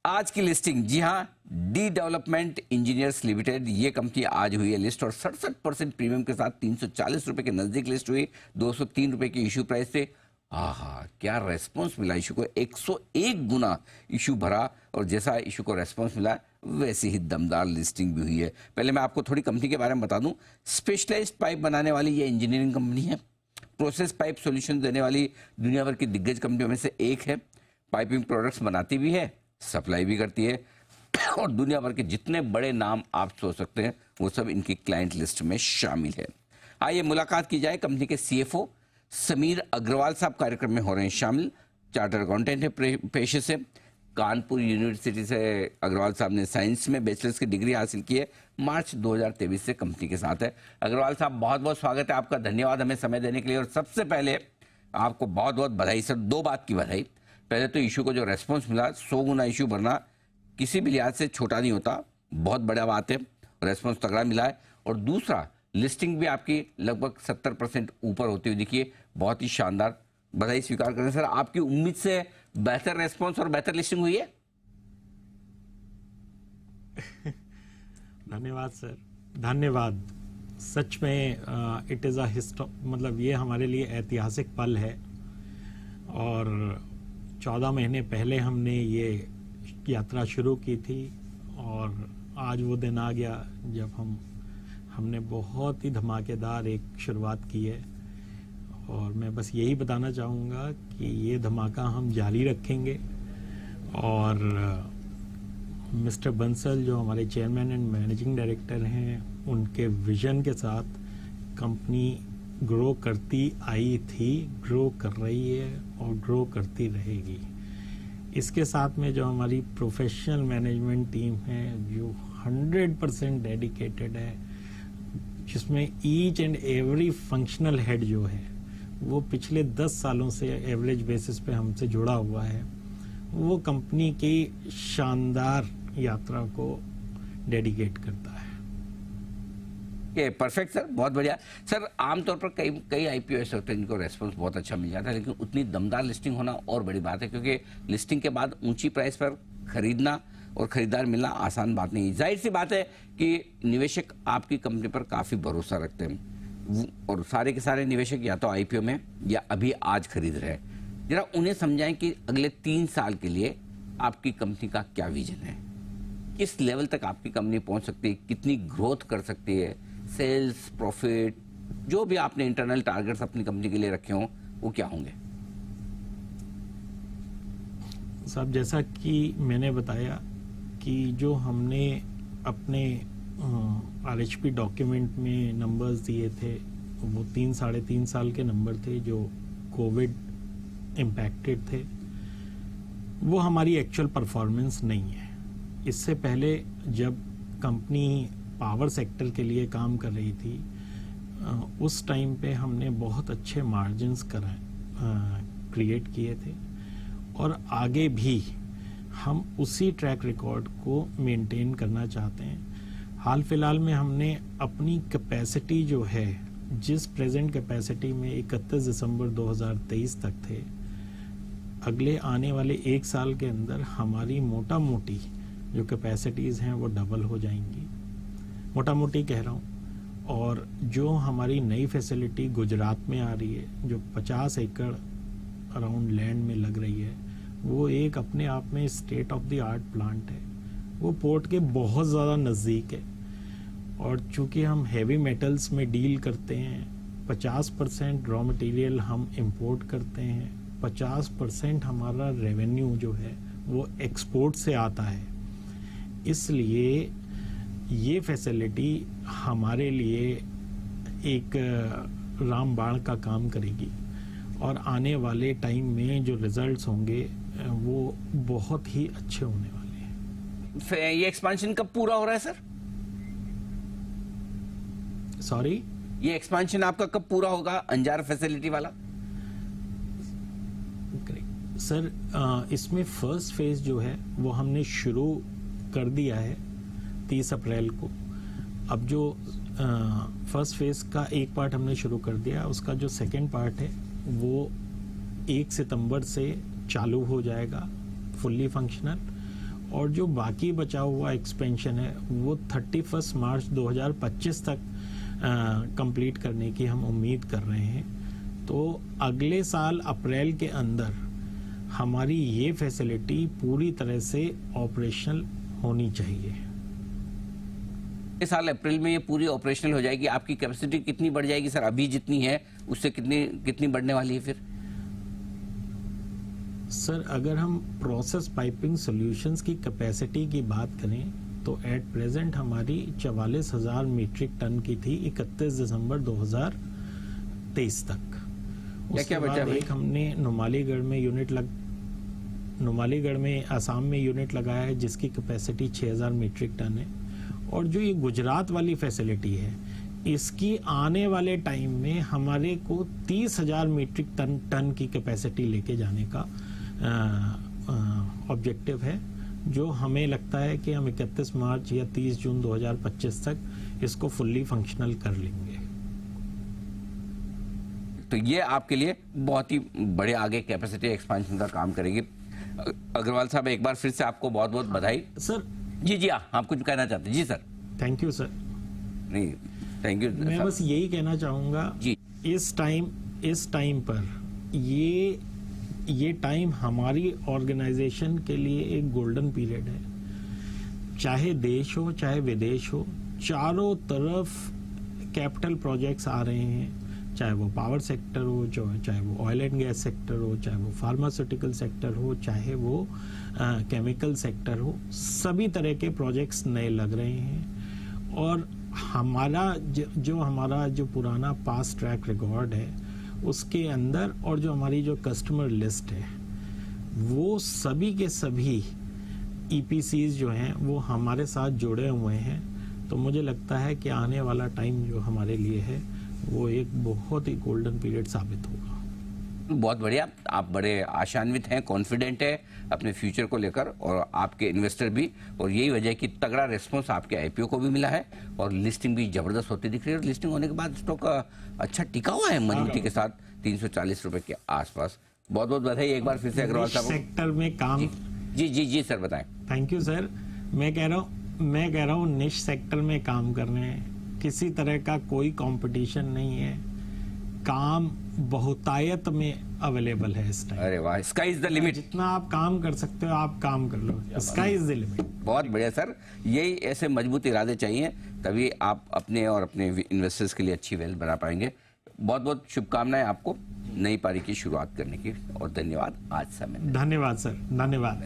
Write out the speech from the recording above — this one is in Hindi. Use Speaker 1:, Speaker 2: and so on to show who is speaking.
Speaker 1: आज की लिस्टिंग, जी हाँ, डी डेवलपमेंट इंजीनियर्स लिमिटेड, ये कंपनी आज हुई है लिस्ट और 67% प्रीमियम के साथ 340 रुपए के नजदीक लिस्ट हुई। 203 रुपए की इशू प्राइस थे। आहा, क्या रेस्पॉन्स मिला इशू को, 101 गुना इशू भरा और जैसा इशू को रेस्पॉन्स मिला वैसे ही दमदार लिस्टिंग भी हुई है। पहले मैं आपको थोड़ी कंपनी के बारे में बता दूं। स्पेशलाइज्ड पाइप बनाने वाली ये इंजीनियरिंग कंपनी है। प्रोसेस पाइप सॉल्यूशन देने वाली दुनिया भर की दिग्गज कंपनियों में से एक है। पाइपिंग प्रोडक्ट्स बनाती भी है, सप्लाई भी करती है और दुनिया भर के जितने बड़े नाम आप सोच सकते हैं वो सब इनकी क्लाइंट लिस्ट में शामिल है। आइए मुलाकात की जाए कंपनी के सीएफओ समीर अग्रवाल साहब कार्यक्रम में हो रहे हैं शामिल। चार्टर अकाउंटेंट है पेशे से। कानपुर यूनिवर्सिटी से अग्रवाल साहब ने साइंस में बैचलर्स की डिग्री हासिल की है। मार्च 2023 से कंपनी के साथ है। अग्रवाल साहब, बहुत बहुत स्वागत है आपका, धन्यवाद हमें समय देने के लिए। और सबसे पहले आपको बहुत बहुत बधाई सर। दो बात की बधाई। पहले तो इशू को जो रेस्पॉन्स मिला, 100 गुना इशू भरना किसी भी लिहाज से छोटा नहीं होता, बहुत बड़ा बात है। रेस्पॉन्स तगड़ा मिला है। और दूसरा, लिस्टिंग भी आपकी लगभग 70% ऊपर होती हुई दिखी है, बहुत ही शानदार। बधाई स्वीकार करें सर। आपकी उम्मीद से बेहतर रेस्पॉन्स और बेहतर लिस्टिंग हुई है।
Speaker 2: धन्यवाद सर, धन्यवाद। सच में इट इज़ मतलब ये हमारे लिए ऐतिहासिक पल है। और 14 महीने पहले हमने ये यात्रा शुरू की थी और आज वो दिन आ गया जब हमने बहुत ही धमाकेदार एक शुरुआत की है। और मैं बस यही बताना चाहूँगा कि ये धमाका हम जारी रखेंगे। और मिस्टर बंसल जो हमारे चेयरमैन एंड मैनेजिंग डायरेक्टर हैं, उनके विजन के साथ कंपनी ग्रो करती आई थी, ग्रो कर रही है और ग्रो करती रहेगी। इसके साथ में जो हमारी प्रोफेशनल मैनेजमेंट टीम है जो 100% डेडिकेटेड है, जिसमें each and every functional head जो है वो पिछले 10 सालों से एवरेज बेसिस पे हमसे जुड़ा हुआ है, वो कंपनी की शानदार यात्रा को डेडिकेट करता है।
Speaker 1: ये परफेक्ट सर, बहुत बढ़िया सर। आमतौर पर कई आईपीओ ऐसे होते हैं जिनको रेस्पॉन्स बहुत अच्छा मिल जाता है, लेकिन उतनी दमदार लिस्टिंग होना और बड़ी बात है, क्योंकि लिस्टिंग के बाद ऊंची प्राइस पर खरीदना और खरीदार मिलना आसान बात नहीं है। जाहिर सी बात है कि निवेशक आपकी कंपनी पर काफ़ी भरोसा रखते हैं और सारे के सारे निवेशक या तो आईपीओ में या अभी आज खरीद रहे हैं। जरा उन्हें समझाएं कि अगले 3 साल के लिए आपकी कंपनी का क्या विजन है, किस लेवल तक आपकी कंपनी पहुंच सकती है, कितनी ग्रोथ कर सकती है, सेल्स, प्रॉफिट, जो भी आपने इंटरनल टारगेट्स अपनी कंपनी के लिए रखे हों वो क्या होंगे।
Speaker 2: साहब, जैसा कि मैंने बताया कि जो हमने अपने आरएचपी डॉक्यूमेंट में नंबर्स दिए थे वो 3-3.5 साल के नंबर थे जो कोविड इम्पैक्टेड थे। वो हमारी एक्चुअल परफॉर्मेंस नहीं है। इससे पहले जब कंपनी पावर सेक्टर के लिए काम कर रही थी, उस टाइम पे हमने बहुत अच्छे मार्जिन्स क्रिएट किए थे और आगे भी हम उसी ट्रैक रिकॉर्ड को मेंटेन करना चाहते हैं। हाल फिलहाल में हमने अपनी कैपेसिटी जो है, जिस प्रेजेंट कैपेसिटी में 31 दिसंबर 2023 तक थे, अगले आने वाले 1 साल के अंदर हमारी मोटा मोटी जो कैपेसिटीज़ हैं वो डबल हो जाएंगी। मोटा मोटी कह रहा हूँ। और जो हमारी नई फैसिलिटी गुजरात में आ रही है, जो 50 एकड़ अराउंड लैंड में लग रही है, वो एक अपने आप में state of the art plant है। वो पोर्ट के बहुत ज़्यादा नज़दीक है और चूँकि हम हैवी मेटल्स में डील करते हैं, 50% रॉ मटेरियल हम इंपोर्ट करते हैं, 50% हमारा रेवेन्यू जो है वो एक्सपोर्ट से आता है। इसलिए ये फैसिलिटी हमारे लिए एक रामबाण का काम करेगी और आने वाले टाइम में जो रिजल्ट्स होंगे वो बहुत ही अच्छे होने वाले हैं।
Speaker 1: ये एक्सपेंशन कब पूरा हो रहा है सर?
Speaker 2: सॉरी,
Speaker 1: ये एक्सपेंशन आपका कब पूरा होगा, अंजार फैसिलिटी वाला?
Speaker 2: सर, इसमें फर्स्ट फेज जो है वो हमने शुरू कर दिया है 30 अप्रैल को। अब जो फर्स्ट फेज का एक पार्ट हमने शुरू कर दिया, उसका जो सेकंड पार्ट है वो 1 सितंबर से चालू हो जाएगा, फुल्ली फंक्शनल। और जो बाकी बचा हुआ एक्सपेंशन है वो 31 मार्च 2025 तक कंप्लीट करने की हम उम्मीद कर रहे हैं। तो अगले साल अप्रैल के अंदर हमारी ये फैसिलिटी पूरी तरह से ऑपरेशनल होनी चाहिए।
Speaker 1: इस साल अप्रैल में ये पूरी ऑपरेशनल हो जाएगी। आपकी कैपेसिटी कितनी बढ़ जाएगी सर? अभी जितनी है उससे कितनी बढ़ने वाली है फिर?
Speaker 2: सर अगर हम प्रोसेस पाइपिंग सॉल्यूशंस की कैपेसिटी की बात करें तो एट प्रेजेंट हमारी 44,000 मीट्रिक टन की थी 31 दिसंबर 2023 तक। उसके बाद एक हमने नुमालीगढ़ में आसाम में यूनिट लगाया है जिसकी कैपेसिटी 6,000 मीट्रिक टन है। और जो ये गुजरात वाली फैसिलिटी है इसकी आने वाले टाइम में हमारे को 30,000 मीट्रिक टन की कैपेसिटी लेके जाने का ऑब्जेक्टिव है, जो हमें लगता है कि हम 31 मार्च या 30 जून 2025 तक इसको फुल्ली फंक्शनल कर लेंगे।
Speaker 1: तो ये आपके लिए बहुत ही बड़े आगे कैपेसिटी एक्सपेंशन का काम करेगी। अग्रवाल साहब एक बार फिर से आपको बहुत बहुत बधाई
Speaker 2: सर।
Speaker 1: जी आप कुछ कहना चाहते हैं? जी सर।
Speaker 2: Thank you sir.
Speaker 1: नहीं थैंक यू।
Speaker 2: मैं बस यही कहना चाहूँगा
Speaker 1: जी,
Speaker 2: इस टाइम पर ये टाइम हमारी ऑर्गेनाइजेशन के लिए एक गोल्डन पीरियड है। चाहे देश हो चाहे विदेश हो, चारों तरफ कैपिटल प्रोजेक्ट्स आ रहे हैं, चाहे वो पावर सेक्टर हो, चाहे वो ऑयल एंड गैस सेक्टर हो, चाहे वो फार्मास्यूटिकल सेक्टर हो, चाहे वो केमिकल सेक्टर हो, सभी तरह के प्रोजेक्ट्स नए लग रहे हैं। और हमारा जो पुराना पास्ट ट्रैक रिकॉर्ड है उसके अंदर और जो हमारी जो कस्टमर लिस्ट है वो सभी के सभी EPCs जो हैं वो हमारे साथ जुड़े हुए हैं। तो मुझे लगता है कि आने वाला टाइम जो हमारे लिए है वो एक बहुत ही गोल्डन पीरियड साबित होगा।
Speaker 1: बहुत बढ़िया। आप बड़े आशान्वित हैं, कॉन्फिडेंट है अपने फ्यूचर को लेकर, और आपके इन्वेस्टर भी। और यही वजह है कि तगड़ा रिस्पॉन्स आपके IPO को भी मिला है और लिस्टिंग भी जबरदस्त होती दिख रही है। और लिस्टिंग होने के बाद स्टॉक अच्छा टिका हुआ है मजबूती के साथ 340 रुपए के आसपास। बहुत बहुत बधाई एक बार फिर से अग्रवाल साहब।
Speaker 2: सेक्टर में काम
Speaker 1: जी सर बताएं।
Speaker 2: Thank you sir. मैं कह रहा हूँ निश सेक्टर में काम कर रहे हैं, किसी तरह का कोई कंपटीशन नहीं है, काम बहुतायत में अवेलेबल है इस टाइम।
Speaker 1: अरे वाह, स्काई इज द लिमिट।
Speaker 2: जितना आप काम कर सकते हो आप काम कर लो, स्काई इज द लिमिट।
Speaker 1: बहुत बढ़िया सर, यही ऐसे मजबूत इरादे चाहिए, तभी आप अपने और अपने इन्वेस्टर्स के लिए अच्छी वेल्थ बना पाएंगे। बहुत बहुत शुभकामनाएं आपको नई पारी की शुरुआत करने की, और धन्यवाद आज समय।
Speaker 2: धन्यवाद सर, धन्यवाद।